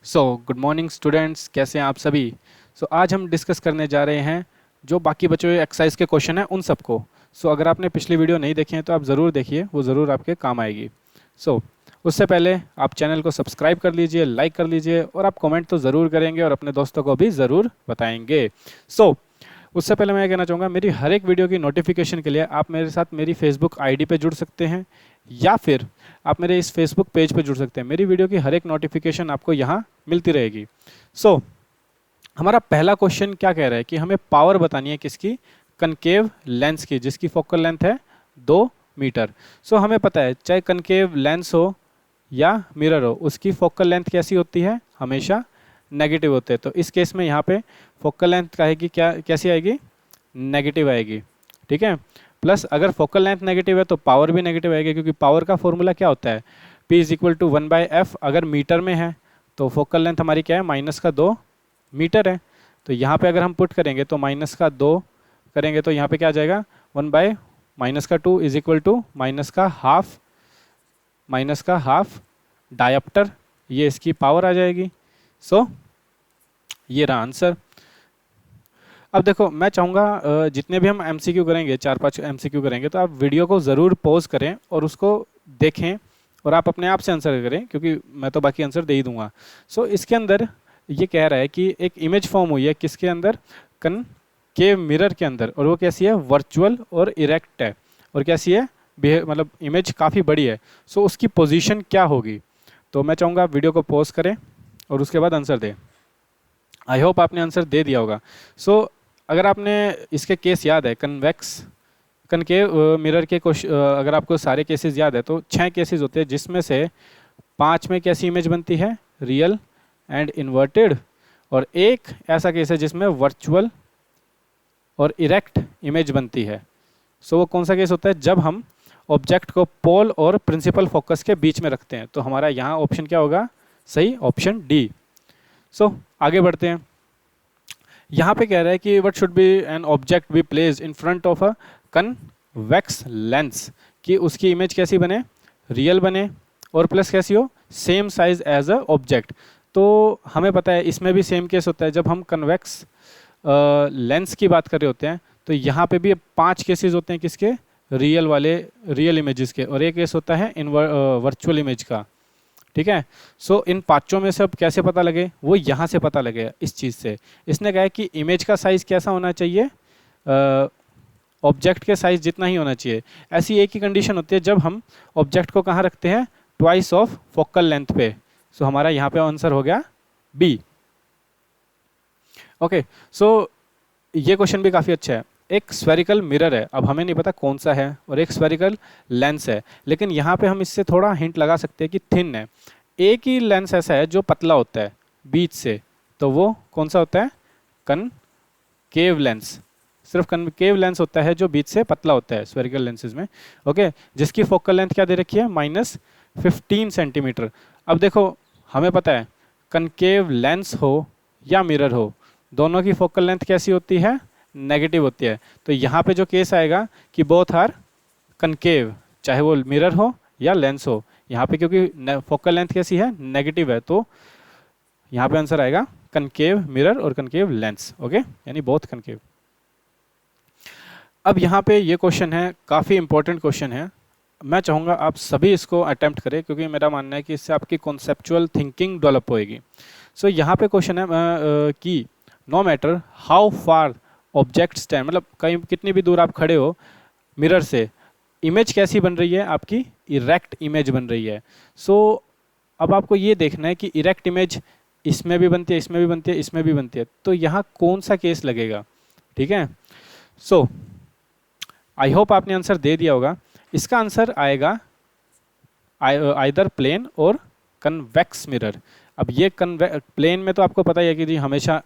Good morning students, कैसे हैं आप सभी। आज हम डिस्कस करने जा रहे हैं जो बाकी बचे हुए एक्सरसाइज के क्वेश्चन हैं उन सबको। अगर आपने पिछली वीडियो नहीं देखी है तो आप ज़रूर देखिए, वो ज़रूर आपके काम आएगी। उससे पहले आप चैनल को सब्सक्राइब कर लीजिए, लाइक कर लीजिए और आप कमेंट तो ज़रूर करेंगे और अपने दोस्तों को भी ज़रूर बताएंगे। उससे पहले मैं कहना चाहूँगा, मेरी हर एक वीडियो की नोटिफिकेशन के लिए आप मेरे साथ मेरी फेसबुक आईडी पे जुड़ सकते हैं या फिर आप मेरे इस फेसबुक पेज पे जुड़ सकते हैं। मेरी वीडियो की हर एक नोटिफिकेशन आपको यहाँ मिलती रहेगी। हमारा पहला क्वेश्चन क्या कह रहा है कि हमें पावर बतानी है किसकी, कनकेव लेंस की, जिसकी फोकल लेंथ है 2 मीटर। हमें पता है चाहे कनकेव लेंस हो या मिरर हो, उसकी फोकल लेंथ कैसी होती है, हमेशा नेगेटिव होते हैं। तो इस केस में यहाँ पे फोकल लेंथ कहेगी क्या, कैसी आएगी, नेगेटिव आएगी। ठीक है, प्लस अगर फोकल लेंथ नेगेटिव है तो पावर भी नेगेटिव आएगी, क्योंकि पावर का फॉर्मूला क्या होता है, P is equal to 1/f। अगर मीटर में है तो फोकल लेंथ हमारी क्या है, -2 मीटर है। तो यहाँ पे अगर हम पुट करेंगे तो -2 करेंगे तो यहाँ पे क्या आ जाएगा, 1/-2 is equal to -half dioptre, ये इसकी पावर आ जाएगी। ये रहा आंसर। अब देखो, मैं चाहूँगा जितने भी हम एमसीक्यू करेंगे, 4-5 एमसीक्यू करेंगे, तो आप वीडियो को ज़रूर पॉज करें और उसको देखें और आप अपने आप से आंसर करें, क्योंकि मैं तो बाकी आंसर दे ही दूंगा। इसके अंदर ये कह रहा है कि एक इमेज फॉर्म हुई है किसके अंदर, कनकेव मिरर के अंदर, और वो कैसी है, वर्चुअल और इरेक्ट है, और कैसी है, मतलब इमेज काफ़ी बड़ी है। उसकी पोजीशन क्या होगी। तो मैं चाहूँगा आप वीडियो को पॉज करें और उसके बाद आंसर दें। आई होप आपने आंसर दे दिया होगा। अगर आपने इसके केस याद है, कनकेव मिरर के अगर आपको सारे केसेस याद है तो 6 केसेस होते हैं, जिसमें से 5 में कैसी इमेज बनती है, रियल एंड इन्वर्टेड, और एक ऐसा केस है जिसमें वर्चुअल और इरेक्ट इमेज बनती है। वो कौन सा केस होता है, जब हम ऑब्जेक्ट को पोल और प्रिंसिपल फोकस के बीच में रखते हैं। तो हमारा यहाँ ऑप्शन क्या होगा, सही ऑप्शन डी। आगे बढ़ते हैं। यहाँ पे कह रहा है कि what should be an object be placed in front of a convex lens, कि उसकी इमेज कैसी बने, रियल बने, और प्लस कैसी हो, same size as a object. तो हमें पता है इसमें भी सेम केस होता है, जब हम कन्वेक्स लेंस की बात कर रहे होते हैं तो यहाँ पे भी 5 केसेस होते हैं किसके, रियल इमेजेस के, और एक केस होता है वर्चुअल इमेज का। ठीक है, इन 5 में से अब कैसे पता लगे, वो यहाँ से पता लगेगा इस चीज़ से। इसने कहा है कि इमेज का साइज़ कैसा होना चाहिए, ऑब्जेक्ट के साइज़ जितना ही होना चाहिए। ऐसी एक ही कंडीशन होती है जब हम ऑब्जेक्ट को कहाँ रखते हैं, ट्वाइस ऑफ फोकल लेंथ पे। हमारा यहाँ पे आंसर हो गया बी। ओके, ये क्वेश्चन भी काफ़ी अच्छा है। एक स्फेरिकल मिरर है, अब हमें नहीं पता कौन सा है, और एक स्फेरिकल लेंस है, लेकिन यहाँ पे हम इससे थोड़ा हिंट लगा सकते हैं कि थिन है। एक ही लेंस ऐसा है जो पतला होता है बीच से, तो वो कौन सा होता है, कनकेव लेंस। सिर्फ कनकेव लेंस होता है जो बीच से पतला होता है स्फेरिकल लेंसेज में। ओके, जिसकी फोकल लेंथ क्या दे रखी है, -15 सेंटीमीटर। अब देखो, हमें पता है कनकेव लेंस हो या मिरर हो, दोनों की फोकल लेंथ कैसी होती है, नेगेटिव होती है। तो यहाँ पे जो केस आएगा कि बोथ आर कनकेव, चाहे वो मिरर हो या लेंस हो, यहाँ पे क्योंकि फोकल लेंथ कैसी है, नेगेटिव है, तो यहाँ पे आंसर आएगा कनकेव मिरर और कनकेव लेंस। ओके, यानी बोथ कनकेव। अब यहाँ पे ये क्वेश्चन है, काफ़ी इंपॉर्टेंट क्वेश्चन है। मैं चाहूँगा आप सभी इसको अटेम्प्ट करें, क्योंकि मेरा मानना है कि इससे आपकी कॉन्सेप्चुअल थिंकिंग डेवलप होएगी। यहाँ पे क्वेश्चन है कि no matter how far object stand, मतलब कहीं कितनी भी दूर आप खड़े हो मिरर से, इमेज कैसी बन रही है, आपकी इरेक्ट इमेज बन रही है। अब आपको ये देखना है कि इरेक्ट इमेज इसमें भी बनती है, इसमें भी बनती है, इसमें भी बनती है, तो यहाँ कौन सा केस लगेगा। ठीक है, आई होप आपने आंसर दे दिया होगा। इसका आंसर आएगा आइदर प्लेन और कन्वेक्स मिरर। अब ये प्लेन में तो आपको पता ही है कि जी हमेशा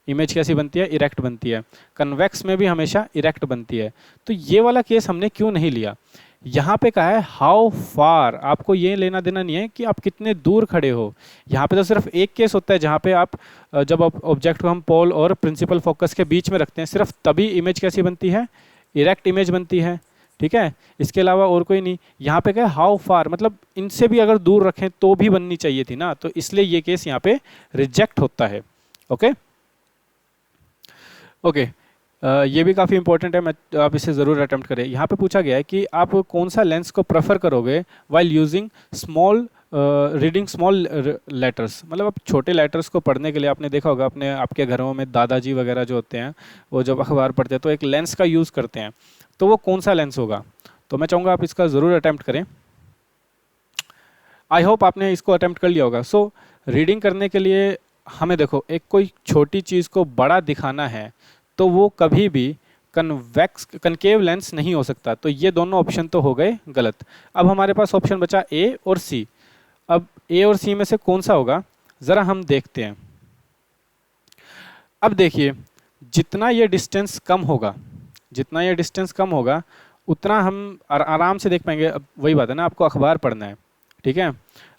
इमेज कैसी बनती है, इरेक्ट बनती है। कन्वेक्स में भी हमेशा इरेक्ट बनती है। तो ये वाला केस हमने क्यों नहीं लिया, यहाँ पे कहा है हाउ फार, आपको ये लेना देना नहीं है कि आप कितने दूर खड़े हो। यहाँ पे तो सिर्फ एक केस होता है जहाँ पे आप जब ऑब्जेक्ट को हम पोल और प्रिंसिपल फोकस के बीच में रखते हैं, सिर्फ तभी इमेज कैसी बनती है, इरेक्ट इमेज बनती है। ठीक है, इसके अलावा और कोई नहीं। यहाँ पे क्या है, हाउ फार, मतलब इनसे भी अगर दूर रखें तो भी बननी चाहिए थी ना, तो इसलिए ये केस यहाँ पे रिजेक्ट होता है। ओके ओके, ये भी काफ़ी इंपॉर्टेंट है, मैं आप इसे ज़रूर अटेम्प्ट करें। यहाँ पे पूछा गया है कि आप कौन सा लेंस को प्रेफर करोगे while using small reading small letters, मतलब आप छोटे लेटर्स को पढ़ने के लिए आपने देखा होगा अपने आपके घरों में दादाजी वगैरह जो होते हैं वो जब अखबार पढ़ते हैं तो एक लेंस का यूज़ करते हैं, तो वो कौन सा लेंस होगा? तो मैं चाहूँगा आप इसका ज़रूर अटेम्प्ट करें। आई होप आपने इसको अटेम्प्ट कर लिया होगा। सो रीडिंग करने के लिए हमें देखो, एक कोई छोटी चीज़ को बड़ा दिखाना है तो वो कभी भी कनकेव लेंस नहीं हो सकता, तो ये दोनों ऑप्शन तो हो गए गलत। अब हमारे पास ऑप्शन बचा ए और सी। अब ए और सी में से कौन सा होगा, ज़रा हम देखते हैं। अब देखिए, जितना ये डिस्टेंस कम होगा, जितना ये डिस्टेंस कम होगा उतना हम आराम से देख पाएंगे। अब वही बात है ना, आपको अखबार पढ़ना है, ठीक है,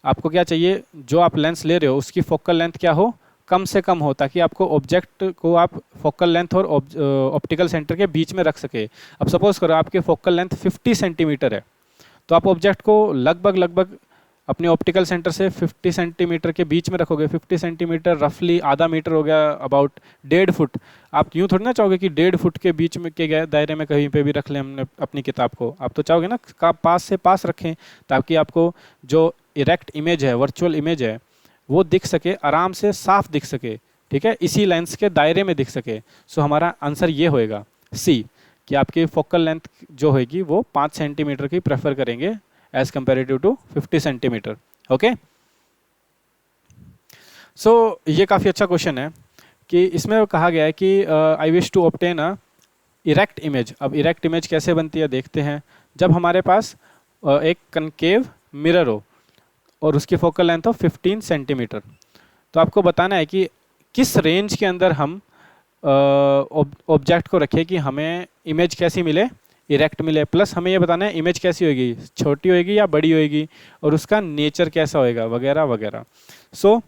आपको क्या चाहिए, जो आप लेंस ले रहे हो उसकी फोकल लेंथ क्या हो, कम से कम हो, ताकि आपको ऑब्जेक्ट को आप फोकल लेंथ और ऑप्टिकल सेंटर के बीच में रख सके। अब सपोज करो आपकी फोकल लेंथ 50 सेंटीमीटर है, तो आप ऑब्जेक्ट को लगभग लगभग अपने ऑप्टिकल सेंटर से 50 सेंटीमीटर के बीच में रखोगे। 50 सेंटीमीटर रफली आधा मीटर हो गया, अबाउट 1.5 फुट। आप यूँ थोड़ी ना चाहोगे कि 1.5 फुट के बीच में के दायरे में कहीं पे भी रख लें हमने अपनी किताब को, आप तो चाहोगे ना पास से पास रखें, ताकि आपको जो इरेक्ट इमेज है, वर्चुअल इमेज है, वो दिख सके, आराम से साफ दिख सके, ठीक है, इसी लेंस के दायरे में दिख सके। सो हमारा आंसर ये होएगा सी, कि आपकी फोकल लेंथ जो होगी वो 5 सेंटीमीटर की प्रेफर करेंगे as comparative to 50 centimetre. Okay, so ये काफ़ी अच्छा क्वेश्चन है कि इसमें कहा गया है कि I wish to obtain a erect image. अब इरेक्ट इमेज कैसे बनती है देखते हैं। जब हमारे पास एक कनकेव मिरर हो और उसकी फोकल लेंथ हो 15 सेंटीमीटर, तो आपको बताना है कि किस रेंज के अंदर हम ऑब्जेक्ट को रखें कि हमें इमेज कैसी मिले, इरेक्ट मिले, प्लस हमें ये बताना है इमेज कैसी होगी, छोटी होगी या बड़ी होगी, और उसका नेचर कैसा होएगा, वगैरह वगैरह। सो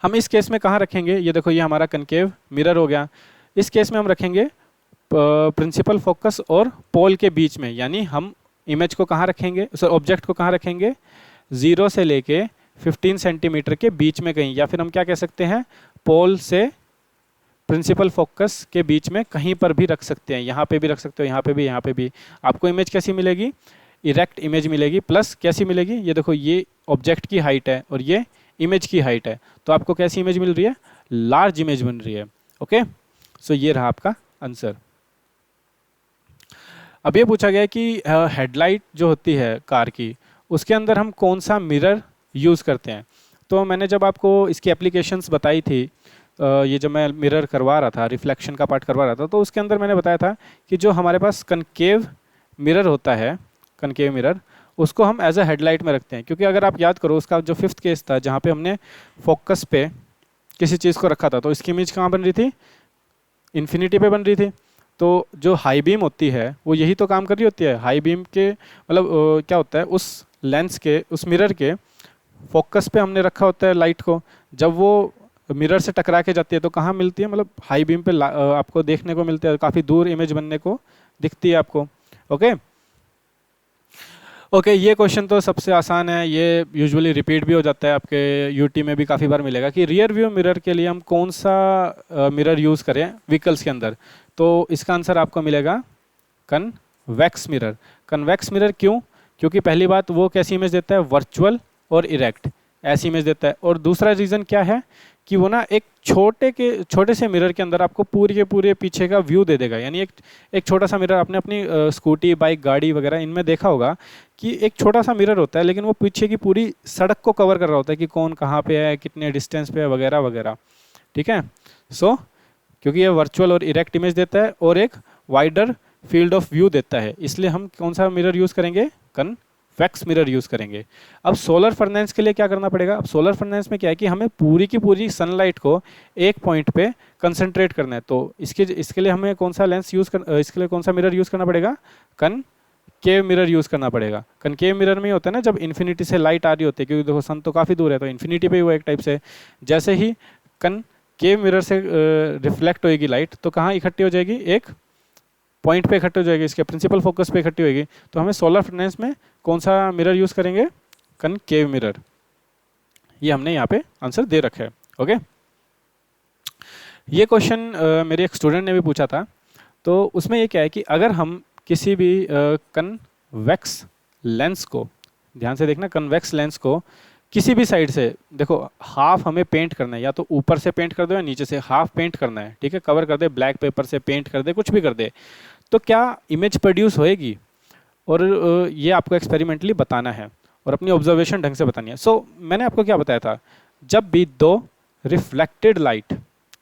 हम इस केस में कहाँ रखेंगे, ये देखो, ये हमारा कनकेव मिरर हो गया। इस केस में हम रखेंगे प्रिंसिपल फोकस और पोल के बीच में, यानी हम इमेज को कहाँ रखेंगे, ऑब्जेक्ट को कहाँ रखेंगे, 0 से लेके 15 सेंटीमीटर के बीच में कहीं, या फिर हम क्या कह सकते हैं, पोल से प्रिंसिपल फोकस के बीच में कहीं पर भी रख सकते हैं। यहाँ पे भी रख सकते हो, यहाँ पे भी, यहाँ पे भी। आपको इमेज कैसी मिलेगी, इरेक्ट इमेज मिलेगी, प्लस कैसी मिलेगी, ये देखो, ये ऑब्जेक्ट की हाइट है और ये इमेज की हाइट है, तो आपको कैसी इमेज मिल रही है, लार्ज इमेज बन रही है। ओके, सो ये रहा आपका आंसर। अब ये पूछा गया है कि हेडलाइट जो होती है कार की, उसके अंदर हम कौन सा मिरर यूज़ करते हैं। तो मैंने जब आपको इसकी एप्लीकेशंस बताई थी, ये जब मैं मिरर करवा रहा था, रिफ्लेक्शन का पार्ट करवा रहा था, तो उसके अंदर मैंने बताया था कि जो हमारे पास कनकेव मिरर होता है, कनकेव मिरर, उसको हम एज अ हेडलाइट में रखते हैं। क्योंकि अगर आप याद करो, उसका जो 5th केस था जहाँ पे हमने फोकस पे किसी चीज़ को रखा था, तो इसकी इमेज कहाँ बन रही थी, इन्फिनिटी पे बन रही थी। तो जो हाई बीम होती है वो यही तो काम कर रही होती है। हाई बीम के मतलब क्या होता है, उस लेंस के, उस मिरर के फोकस पे हमने रखा होता है लाइट को, जब वो मिरर से टकरा के जाती है तो कहाँ मिलती है, मतलब हाई बीम पे आपको देखने को मिलती है, काफ़ी दूर इमेज बनने को दिखती है आपको। ओके ओके, ये क्वेश्चन तो सबसे आसान है, ये यूजुअली रिपीट भी हो जाता है, आपके यूटी में भी काफ़ी बार मिलेगा कि रियर व्यू मिरर के लिए हम कौन सा मिरर यूज़ करें व्हीकल्स के अंदर। तो इसका आंसर आपको मिलेगा कन्वेक्स मिरर। कन्वेक्स मिरर क्यों, क्योंकि पहली बात वो कैसी इमेज देता है, वर्चुअल और इरेक्ट, ऐसी इमेज देता है। और दूसरा रीज़न क्या है कि वो ना एक छोटे से मिरर के अंदर आपको पूरे के पूरे पीछे का व्यू दे देगा। यानी एक छोटा सा मिरर, आपने अपनी स्कूटी, बाइक, गाड़ी वगैरह इनमें देखा होगा कि एक छोटा सा मिरर होता है, लेकिन वो पीछे की पूरी सड़क को कवर कर रहा होता है कि कौन कहाँ पे है, कितने डिस्टेंस पे है, वगैरह वगैरह। ठीक है, सो क्योंकि ये वर्चुअल और इरेक्ट इमेज देता है और एक वाइडर फील्ड ऑफ व्यू देता है, इसलिए हम कौन सा मिरर यूज़ करेंगे, कन्वेक्स मिरर यूज़ करेंगे। अब सोलर फर्नेस के लिए क्या करना पड़ेगा, अब सोलर फर्नेस में क्या है कि हमें पूरी की पूरी सनलाइट को एक पॉइंट पे कंसंट्रेट करना है। तो इसके लिए हमें कौन सा लेंस यूज़ कर, इसके लिए कौन सा मिरर यूज़ करना पड़ेगा, कनकेव मिरर यूज़ करना पड़ेगा। कनकेव मिरर में होता है ना, जब इन्फिनिटी से लाइट आ रही होती है, क्योंकि देखो सन तो काफ़ी दूर है, तो इन्फिनिटी पे ही वो एक टाइप से, जैसे ही कनकेव मिरर से रिफ्लेक्ट होएगी लाइट, तो कहाँ इकट्ठी हो जाएगी, एक पॉइंट पे इकट्ठी हो जाएगी, इसके प्रिंसिपल फोकस पे इकट्ठी होगी। तो हमें सोलर फ्लैरेंस में कौन सा मिरर यूज़ करेंगे? Concave mirror. ये हमने यहाँ पे आंसर दे रखा है। ओके, ये क्वेश्चन मेरे एक स्टूडेंट ने भी पूछा था। तो उसमें ये क्या है कि अगर हम किसी भी कन्वेक्स लेंस को, ध्यान से देखना, कन्वेक्स लेंस को किसी भी साइड से, देखो हाफ हमें पेंट करना है, या तो ऊपर से पेंट कर दो या नीचे से, हाफ पेंट करना है, ठीक है, कवर कर दे, ब्लैक पेपर से पेंट कर दे, कुछ भी कर दे, तो क्या इमेज प्रोड्यूस होएगी? और ये आपको एक्सपेरिमेंटली बताना है और अपनी ऑब्जर्वेशन ढंग से बतानी है। सो मैंने आपको क्या बताया था, जब भी दो रिफ्लेक्टेड लाइट,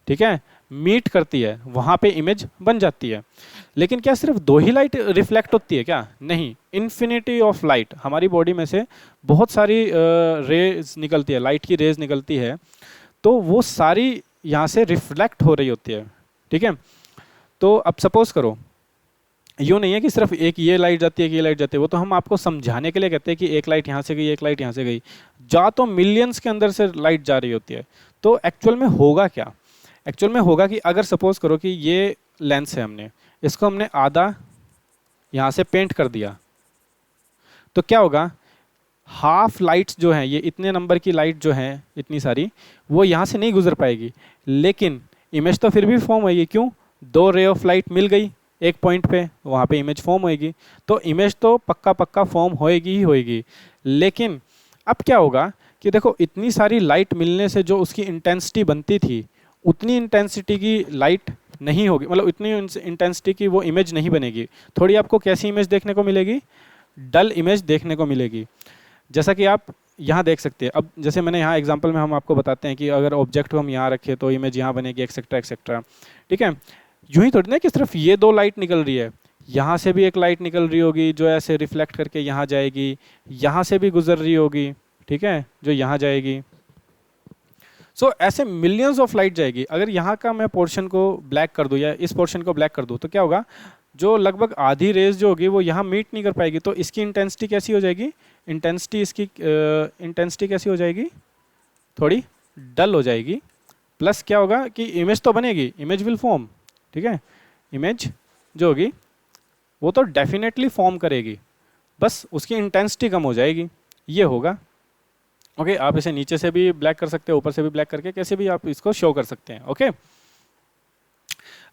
ठीक है, मीट करती है, वहाँ पे इमेज बन जाती है। लेकिन क्या सिर्फ दो ही लाइट रिफ्लेक्ट होती है क्या? नहीं, इन्फिनिटी ऑफ लाइट, हमारी बॉडी में से बहुत सारी रेज निकलती है, लाइट की रेज निकलती है, तो वो सारी यहाँ से रिफ्लेक्ट हो रही होती है, ठीक है। तो अब सपोज करो, यूँ नहीं है कि सिर्फ एक ये लाइट जाती है, कि ये लाइट जाती है, वो तो हम आपको समझाने के लिए कहते हैं कि एक लाइट यहाँ से गई, एक लाइट यहाँ से गई, जा तो मिलियंस के अंदर से लाइट जा रही होती है। तो एक्चुअल में होगा क्या? एक्चुअल में होगा कि अगर सपोज करो कि ये लेंस है, हमने इसको हमने आधा यहाँ से पेंट कर दिया, तो क्या होगा, हाफ लाइट्स जो हैं, ये इतने नंबर की लाइट जो हैं इतनी सारी, वो यहाँ से नहीं गुजर पाएगी, लेकिन इमेज तो फिर भी फॉर्म होगी। क्यों? दो रे ऑफ लाइट मिल गई एक पॉइंट पे, वहाँ पे इमेज फॉर्म होएगी, तो इमेज तो पक्का पक्का फॉर्म होएगी ही होएगी। लेकिन अब क्या होगा कि देखो, इतनी सारी लाइट मिलने से जो उसकी इंटेंसिटी बनती थी, उतनी इंटेंसिटी की लाइट नहीं होगी, मतलब इतनी इंटेंसिटी की वो इमेज नहीं बनेगी। थोड़ी आपको कैसी इमेज देखने को मिलेगी? डल इमेज देखने को मिलेगी। जैसा कि आप यहाँ देख सकते हैं। अब जैसे मैंने यहाँ एग्जांपल में हम आपको बताते हैं कि अगर ऑब्जेक्ट को हम यहाँ रखें तो इमेज यहाँ बनेगी, एक्सेट्रा एक्सेट्रा, ठीक है। यूँ ही थोड़ी ना कि सिर्फ ये दो लाइट निकल रही है, यहाँ से भी एक लाइट निकल रही होगी जो ऐसे रिफ्लेक्ट करके यहाँ जाएगी, यहाँ से भी गुजर रही होगी, ठीक है, जो यहाँ जाएगी। सो ऐसे मिलियंस ऑफ लाइट जाएगी। अगर यहाँ का मैं पोर्शन को ब्लैक कर दूँ या इस पोर्शन को ब्लैक कर दूँ, तो क्या होगा, जो लगभग आधी रेज जो होगी वो यहाँ मीट नहीं कर पाएगी, तो इसकी इंटेंसिटी कैसी हो जाएगी? इंटेंसिटी कैसी हो जाएगी? थोड़ी डल हो जाएगी। प्लस क्या होगा कि इमेज तो बनेगी, इमेज विल फॉर्म, ठीक है, इमेज जो होगी वो तो डेफिनेटली फॉर्म करेगी, बस उसकी इंटेंसिटी कम हो जाएगी, ये होगा। ओके, आप इसे नीचे से भी ब्लैक कर सकते हैं, ऊपर से भी ब्लैक करके कैसे भी आप इसको शो कर सकते हैं। ओके,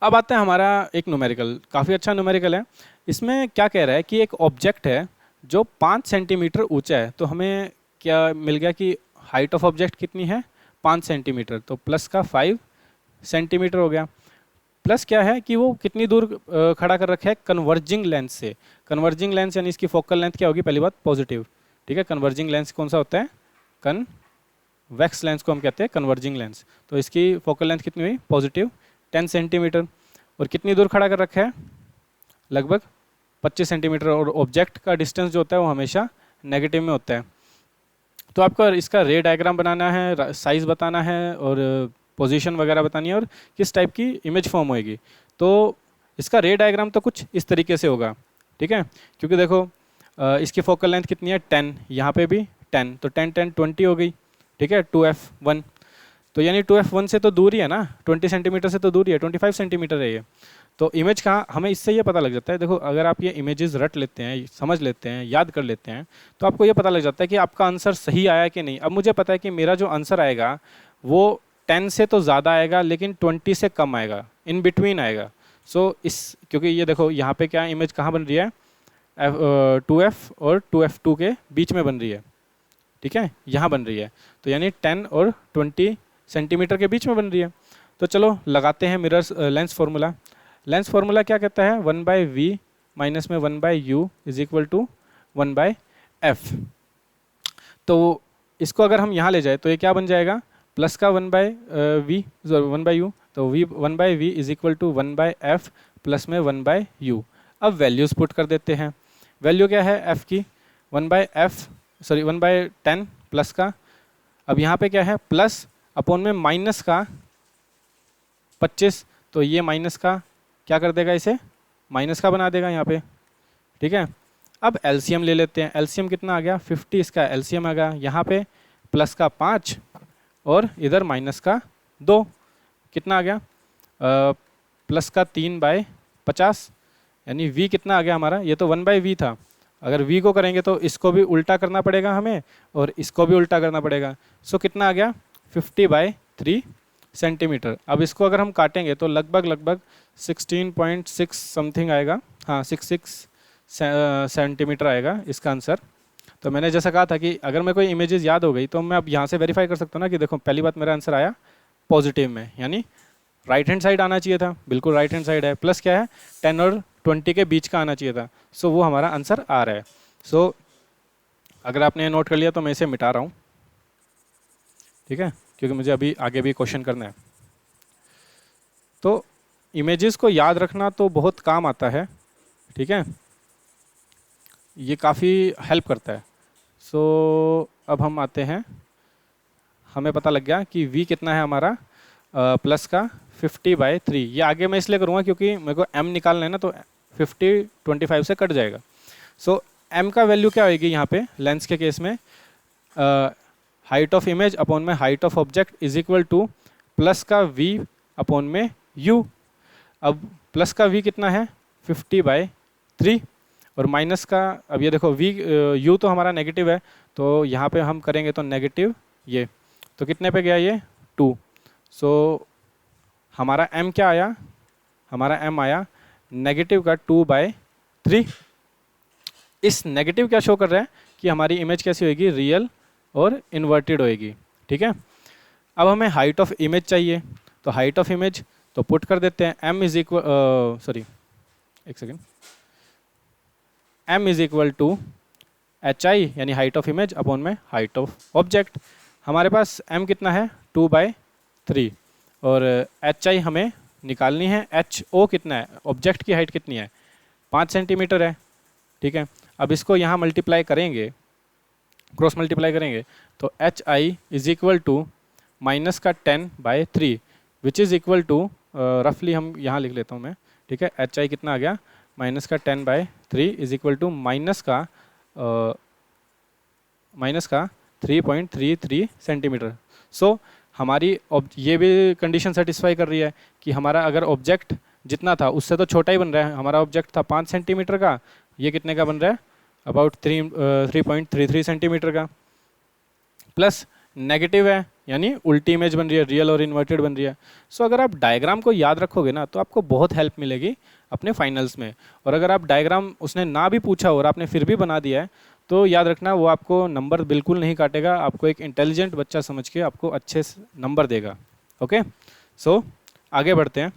अब आता है हमारा एक न्यूमेरिकल, काफ़ी अच्छा न्यूमेरिकल है। इसमें क्या कह रहा है कि एक ऑब्जेक्ट है जो 5 सेंटीमीटर ऊंचा है, तो हमें क्या मिल गया कि हाइट ऑफ ऑब्जेक्ट कितनी है? 5 सेंटीमीटर, तो प्लस का 5 सेंटीमीटर हो गया। प्लस क्या है कि वो कितनी दूर खड़ा कर रखा है? कन्वर्जिंग लेंस से। कन्वर्जिंग लेंस यानी इसकी फोकल लेंथ क्या होगी? पहली बात पॉजिटिव, ठीक है। कन्वर्जिंग लेंस कौन सा होता है? कन्वेक्स लेंस को हम कहते हैं कन्वर्जिंग लेंस। तो इसकी फोकल लेंथ कितनी हुई? Positive 10 centimetre. और कितनी दूर खड़ा कर रखा है? लगभग 25 सेंटीमीटर। और ऑब्जेक्ट का डिस्टेंस जो होता है वो हमेशा नेगेटिव में होता है। तो आपको इसका रे डायग्राम बनाना है, साइज़ बताना है और पोजीशन वगैरह बतानी है और किस टाइप की इमेज फॉर्म होएगी। तो इसका रे डायग्राम तो कुछ इस तरीके से होगा, ठीक है। क्योंकि देखो इसकी फोकल लेंथ कितनी है? 10, यहाँ पे भी 10, तो 10 10 20 हो गई, ठीक है। 2f1, तो यानी 2f1 से तो दूर ही है ना, 20 सेंटीमीटर से तो दूर ही है, 25 सेंटीमीटर है ये। तो इमेज कहाँ, हमें इससे ये पता लग जाता है। देखो अगर आप ये इमेजेस रट लेते हैं, समझ लेते हैं, याद कर लेते हैं, तो आपको ये पता लग जाता है कि आपका आंसर सही आया कि नहीं। अब मुझे पता है कि मेरा जो आंसर आएगा वो 10 से तो ज़्यादा आएगा, लेकिन 20 से कम आएगा, इन बिटवीन आएगा। सो इस, क्योंकि ये देखो यहाँ पे क्या इमेज कहाँ बन रही है? 2f और 2f2 के बीच में बन रही है, ठीक है, यहाँ बन रही है। तो यानी 10 और 20 सेंटीमीटर के बीच में बन रही है। तो चलो लगाते हैं mirrors lens formula. Lens formula क्या कहता है? 1/v माइनस में 1/u is equal to 1/f। तो इसको अगर हम यहाँ ले जाए तो ये क्या बन जाएगा? प्लस का 1/u, तो 1/v is equal to 1/f plus में 1/u। अब वैल्यूज़ पुट कर देते हैं। वैल्यू क्या है f की? 1/10 प्लस का, अब यहाँ पे क्या है? प्लस अपॉन में माइनस का 25, तो ये माइनस का क्या कर देगा? इसे माइनस का बना देगा यहाँ पे, ठीक है। अब एलसीएम ले लेते हैं। एलसीएम कितना आ गया? 50, इसका एलसीएम आ गया यहाँ पे प्लस का 5 और इधर माइनस का 2, कितना आ गया? प्लस का 3/50, यानी v कितना आ गया हमारा, ये तो 1/v था, अगर v को करेंगे तो इसको भी उल्टा करना पड़ेगा हमें और इसको भी उल्टा करना पड़ेगा। सो कितना आ गया 50/3 सेंटीमीटर। अब इसको अगर हम काटेंगे तो लगभग लगभग 16.6 समथिंग आएगा, हाँ 66 सेंटीमीटर आएगा इसका आंसर। तो मैंने जैसा कहा था कि अगर मैं कोई इमेजेस याद हो गई तो मैं अब यहाँ से वेरीफाई कर सकता हूँ ना कि देखो पहली बात मेरा आंसर आया पॉजिटिव में, यानी राइट हैंड साइड आना चाहिए था, बिल्कुल राइट हैंड साइड है, प्लस क्या है 10 और 20 के बीच का आना चाहिए था। सो वो हमारा आंसर आ रहा है। सो अगर आपने नोट कर लिया तो मैं इसे मिटा रहा हूँ, ठीक है, क्योंकि मुझे अभी आगे भी क्वेश्चन करना है। तो इमेजेस को याद रखना तो बहुत काम आता है, ठीक है, ये काफ़ी हेल्प करता है। सो अब हम आते हैं, हमें पता लग गया कि v कितना है हमारा प्लस का 50/3। ये आगे मैं इसलिए करूँगा क्योंकि मेरे को m निकालना है ना, तो 50 25 से कट जाएगा। सो m का वैल्यू क्या होगी यहाँ पे लेंस के केस में, हाइट ऑफ इमेज अपॉन में height of object is equal two plus का v अपॉन में u। अब प्लस का v कितना है 50/3 और माइनस का, अब ये देखो v u तो हमारा नेगेटिव है, तो यहाँ पे हम करेंगे तो नेगेटिव ये, तो कितने पे गया ये 2। सो हमारा m क्या आया, हमारा m आया नेगेटिव का 2/3। इस नेगेटिव क्या शो कर रहा है कि हमारी इमेज कैसी होगी, रियल और इन्वर्टेड होएगी, ठीक है। अब हमें हाइट ऑफ इमेज चाहिए, तो हाइट ऑफ इमेज तो पुट कर देते हैं m इज इक्वल, सॉरी एक second, m is equal to hi यानी हाइट ऑफ इमेज अपॉन में हाइट ऑफ ऑब्जेक्ट। हमारे पास m कितना है 2/3 और hi हमें निकालनी है, ho कितना है, ऑब्जेक्ट की हाइट कितनी है 5 सेंटीमीटर है, ठीक है। अब इसको यहाँ मल्टीप्लाई करेंगे, क्रॉस मल्टीप्लाई करेंगे तो hi is equal to minus का 10/3 विच इज़ इक्वल टू रफली, हम यहाँ लिख लेता हूँ मैं, ठीक है, hi कितना आ गया माइनस का 10/3 इज इक्वल टू माइनस का 3.33 सेंटीमीटर। सो हमारी ये भी कंडीशन सेटिस्फाई कर रही है कि हमारा अगर ऑब्जेक्ट जितना था उससे तो छोटा ही बन रहा है, हमारा ऑब्जेक्ट था 5 सेंटीमीटर का, ये कितने का बन रहा है अबाउट 3.33 सेंटीमीटर का, प्लस नेगेटिव है यानी उल्टी इमेज बन रही है, रियल और इन्वर्टेड बन रही है। सो अगर आप डायग्राम को याद रखोगे ना तो आपको बहुत हेल्प मिलेगी अपने फाइनल्स में। और अगर आप डायग्राम उसने ना भी पूछा और आपने फिर भी बना दिया है तो याद रखना वो आपको नंबर बिल्कुल नहीं काटेगा, आपको एक इंटेलिजेंट बच्चा समझ के आपको अच्छे नंबर देगा। ओके, सो आगे बढ़ते हैं।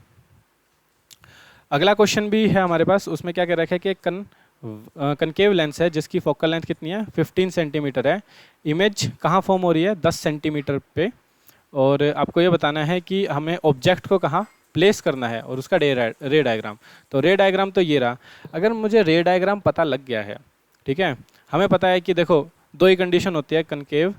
अगला क्वेश्चन भी है हमारे पास, उसमें क्या कह रखा है कि एक कनकेव लेंस है जिसकी फोकल लेंथ कितनी है 15 सेंटीमीटर है, इमेज कहाँ फॉर्म हो रही है 10 सेंटीमीटर पे, और आपको ये बताना है कि हमें ऑब्जेक्ट को कहाँ प्लेस करना है और उसका रे डायग्राम। तो रे डायग्राम तो ये रहा। अगर मुझे रे डायग्राम पता लग गया है, ठीक है, हमें पता है कि देखो दो ही कंडीशन होती है कनकेव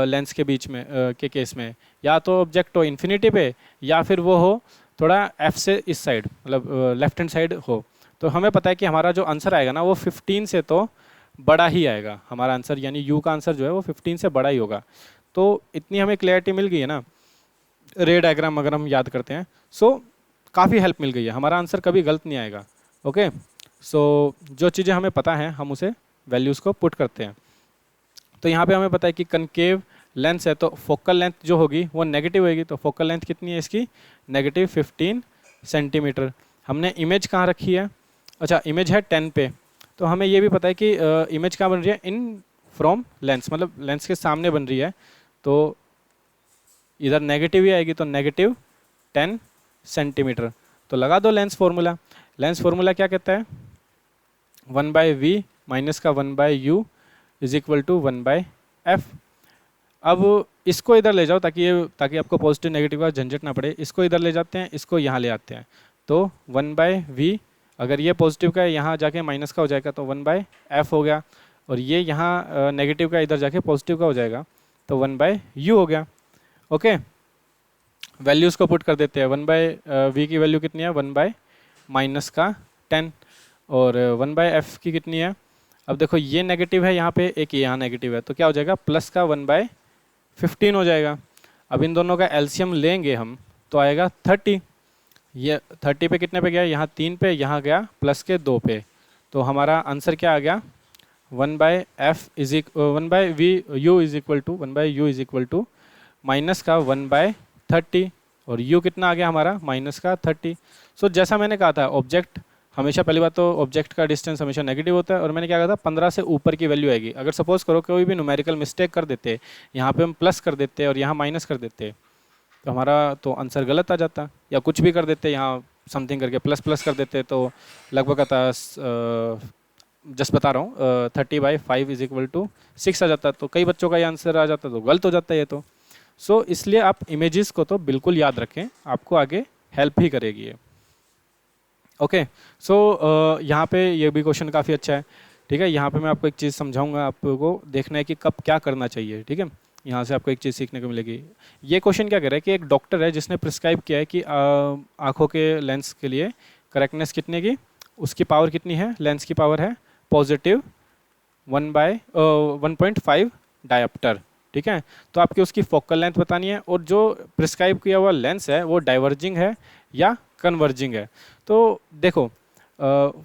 लेंस के बीच में के केस में, या तो ऑब्जेक्ट हो इन्फिनिटी पे या फिर वो हो थोड़ा एफ से इस साइड, मतलब लेफ्ट हैंड साइड हो। तो हमें पता है कि हमारा जो आंसर आएगा ना वो 15 से तो बड़ा ही आएगा हमारा आंसर, यानी यू का आंसर जो है वो 15 से बड़ा ही होगा। तो इतनी हमें क्लैरिटी मिल गई है ना रे डायग्राम अगर हम याद करते हैं, सो काफ़ी हेल्प मिल गई है, हमारा आंसर कभी गलत नहीं आएगा। ओके, सो जो चीज़ें हमें पता है हम उसे वैल्यूज़ को पुट करते हैं। तो यहाँ पे हमें पता है कि कनकेव लेंस है तो फोकल लेंथ जो होगी वो नेगेटिव होगी, तो फोकल लेंथ कितनी है इसकी नेगेटिव 15 सेंटीमीटर। हमने इमेज कहाँ रखी है, अच्छा इमेज है 10 पे, तो हमें ये भी पता है कि इमेज कहाँ बन रही है इन फ्रॉम लेंस, मतलब लेंस के सामने बन रही है, तो इधर नेगेटिव ही आएगी, तो नेगेटिव 10 सेंटीमीटर। तो लगा दो लेंस फार्मूला। लेंस फार्मूला क्या कहता है 1/v माइनस का 1/u is equal to 1/f। अब इसको इधर ले जाओ ताकि आपको पॉजिटिव नेगेटिव का झंझट ना पड़े, इसको इधर ले जाते हैं, इसको यहाँ ले आते हैं, तो 1/v अगर ये पॉजिटिव का है यहाँ जाके माइनस का हो जाएगा तो 1/f हो गया, और ये यहाँ नेगेटिव का इधर जाके पॉजिटिव का हो जाएगा तो 1/u हो गया। ओके, वैल्यूज़ को पुट कर देते हैं। 1/v की वैल्यू कितनी है 1/माइनस का 10 और 1/f की कितनी है, अब देखो ये नेगेटिव है यहाँ पे, एक यहाँ नेगेटिव है, तो क्या हो जाएगा प्लस का 1/15 हो जाएगा। अब इन दोनों का एलसीएम लेंगे हम तो आएगा 30, ये 30 पे कितने पे गया, यहाँ 3 पे, यहाँ गया प्लस के 2 पे, तो हमारा आंसर क्या आ गया, 1/u माइनस का 1/30, और u कितना आ गया हमारा, माइनस का 30। सो जैसा मैंने कहा था, ऑब्जेक्ट हमेशा, पहली बात तो ऑब्जेक्ट का डिस्टेंस हमेशा नेगेटिव होता है, और मैंने क्या कहा था 15 से ऊपर की वैल्यू आएगी। अगर सपोज करो कोई भी न्यूमेरिकल मिस्टेक कर देते, यहाँ पे हम प्लस कर देते और यहाँ माइनस कर देते, तो हमारा तो आंसर गलत आ जाता, या कुछ भी कर देते, यहाँ समथिंग करके प्लस प्लस कर देते, तो लगभग आता, जस्ट बता रहा हूँ, 30/5 = 6 आ जाता। तो कई बच्चों का ये आंसर आ जाता, तो गलत हो जाता है ये तो। सो इसलिए आप इमेजेस को तो बिल्कुल याद रखें, आपको आगे हेल्प ही करेगी ये। ओके, सो यहाँ पे ये भी क्वेश्चन काफ़ी अच्छा है, ठीक है। यहाँ पे मैं आपको एक चीज़ समझाऊंगा, आपको देखना है कि कब क्या करना चाहिए, ठीक है। यहाँ से आपको एक चीज़ सीखने को मिलेगी। ये क्वेश्चन क्या कह रहा है कि एक डॉक्टर है जिसने प्रिस्क्राइब किया है कि आँखों के लेंस के लिए करेक्टनेस कितने की, उसकी पावर कितनी है, लेंस की पावर है पॉजिटिव 1/1.5 डायोप्टर, ठीक है। तो आपकी उसकी फोकल लेंथ बतानी है, और जो प्रिस्क्राइब किया हुआ लेंस है वो डाइवर्जिंग है या कन्वर्जिंग है। तो देखो,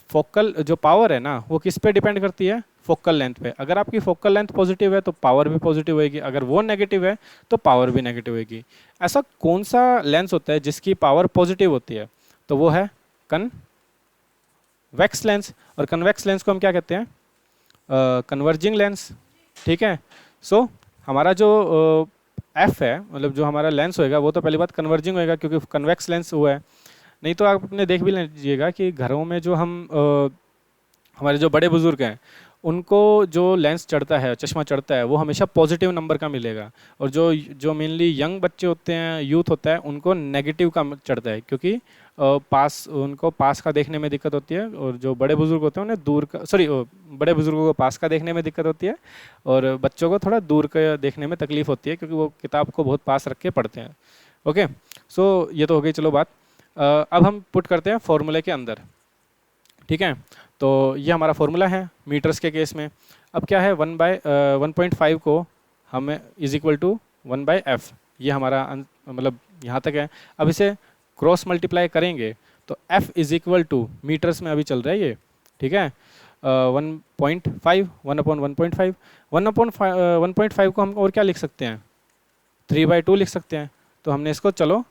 फोकल जो पावर है ना, वो किस पे डिपेंड करती है, फोकल लेंथ पे। अगर आपकी फोकल लेंथ पॉजिटिव है तो पावर भी पॉजिटिव होगी, अगर वो नेगेटिव है तो पावर भी नेगेटिव होगी। ऐसा कौन सा लेंस होता है जिसकी पावर पॉजिटिव होती है, तो वो है कन्वेक्स लेंस, और कन्वेक्स लेंस को हम क्या कहते हैं, कन्वर्जिंग लेंस, ठीक है। सो हमारा जो एफ है, मतलब जो हमारा लेंस होएगा, वो तो पहली बात कन्वर्जिंग होएगा क्योंकि कन्वेक्स लेंस हुआ है। नहीं तो आप अपने देख भी लीजिएगा कि घरों में जो हम हमारे जो बड़े बुजुर्ग हैं, उनको जो लेंस चढ़ता है, चश्मा चढ़ता है, वो हमेशा पॉजिटिव नंबर का मिलेगा, और जो जो मेनली यंग बच्चे होते हैं, यूथ होता है, उनको नेगेटिव का चढ़ता है, क्योंकि उनको पास का देखने में दिक्कत होती है, और जो बड़े बुजुर्ग होते हैं उन्हें दूर का, बड़े बुजुर्गों को पास का देखने में दिक्कत होती है, और बच्चों को थोड़ा दूर का देखने में तकलीफ होती है, क्योंकि वो किताब को बहुत पास रख के पढ़ते हैं। ओके, सो ये तो हो गई चलो बात। अब हम पुट करते हैं फॉर्मूले के अंदर, ठीक है। तो ये हमारा फॉर्मूला है मीटर्स के केस में। अब क्या है, 1/1.5 को हमें = 1/f, ये हमारा मतलब यहाँ तक है। अब इसे क्रॉस मल्टीप्लाई करेंगे तो f = मीटर्स में अभी चल रहा है ये, ठीक है। 1.5 1/1.5 1/1.5 को हम और क्या लिख सकते हैं, 3/2 लिख सकते हैं। तो हमने इसको चलो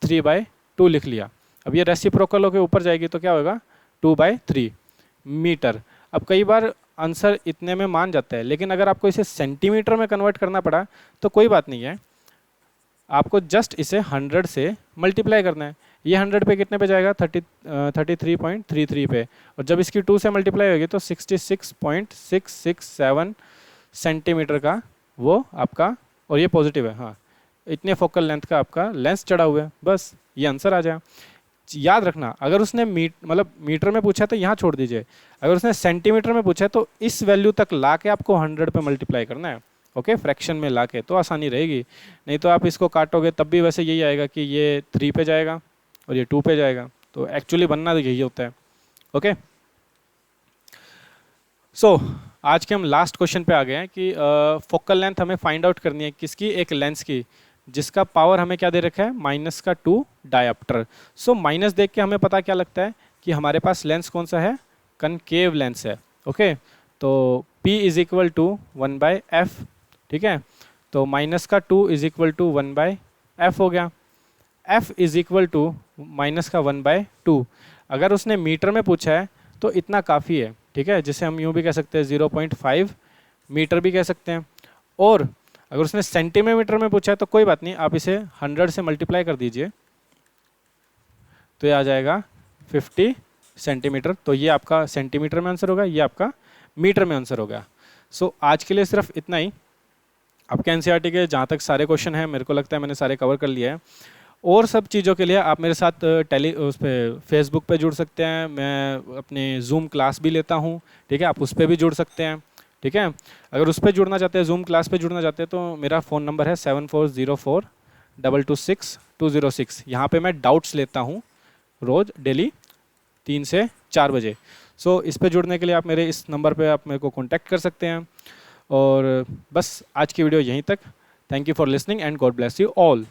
3/2 लिख लिया। अब ये रेसिप्रोकल होकर ऊपर जाएगी तो क्या होगा, 2/3 मीटर। अब कई बार आंसर इतने में मान जाता है, लेकिन अगर आपको इसे सेंटीमीटर में कन्वर्ट करना पड़ा तो कोई बात नहीं है, आपको जस्ट इसे 100 से मल्टीप्लाई करना है। ये 100 पे कितने पे जाएगा, 33.33 पे, और जब इसकी 2 से मल्टीप्लाई होगी तो 66.667 सेंटीमीटर का वो आपका, और ये पॉजिटिव है, हाँ, इतने फोकल लेंथ का आपका लेंस चढ़ा हुआ है, बस ये आंसर आ जाए। याद रखना, अगर उसने मतलब मीटर में पूछा है तो यहाँ छोड़ दीजिए, अगर उसने सेंटीमीटर में पूछा है तो इस वैल्यू तक ला के आपको 100 पे मल्टीप्लाई करना है, ओके, फ्रैक्शन में ला के, तो आसानी रहेगी। नहीं तो आप इसको काटोगे तब भी वैसे यही आएगा कि ये 3 पे जाएगा और ये 2 पे जाएगा, तो एक्चुअली बनना तो यही होता है। ओके, सो आज के हम लास्ट क्वेश्चन पे आ गए हैं कि फोकल लेंथ हमें फाइंड आउट करनी है किसकी, एक लेंस की, जिसका पावर हमें क्या दे रखा है, -2 डायोप्टर। सो माइनस देख के हमें पता क्या लगता है कि हमारे पास लेंस कौन सा है, कनकेव लेंस है। ओके, तो P = 1/f, ठीक है। तो -2 = 1/f हो गया। F = -1/2। अगर उसने मीटर में पूछा है तो इतना काफ़ी है, ठीक है, जिसे हम यूँ भी कह सकते हैं 0.5 मीटर भी कह सकते हैं। और अगर उसने सेंटीमीटर में पूछा है तो कोई बात नहीं, आप इसे 100 से मल्टीप्लाई कर दीजिए तो ये आ जाएगा 50 सेंटीमीटर। तो ये आपका सेंटीमीटर में आंसर होगा, ये आपका मीटर में आंसर होगा। सो आज के लिए सिर्फ इतना ही। आपके एनसीईआरटी के जहाँ तक सारे क्वेश्चन हैं, मेरे को लगता है मैंने सारे कवर कर लिए हैं। और सब चीज़ों के लिए आप मेरे साथ उस पर फेसबुक पे जुड़ सकते हैं, मैं अपने जूम क्लास भी लेता हूँ, ठीक है, आप उस पर भी जुड़ सकते हैं, ठीक है। अगर उस पर जुड़ना चाहते हैं, जूम क्लास पे जुड़ना चाहते हैं, तो मेरा फ़ोन नंबर है 7404226206। यहाँ पे मैं डाउट्स लेता हूँ रोज़ डेली 3 से 4 बजे। सो इस पे जुड़ने के लिए आप मेरे इस नंबर पे आप मेरे को कॉन्टैक्ट कर सकते हैं। और बस आज की वीडियो यहीं तक। Thank you for listening and God bless you all.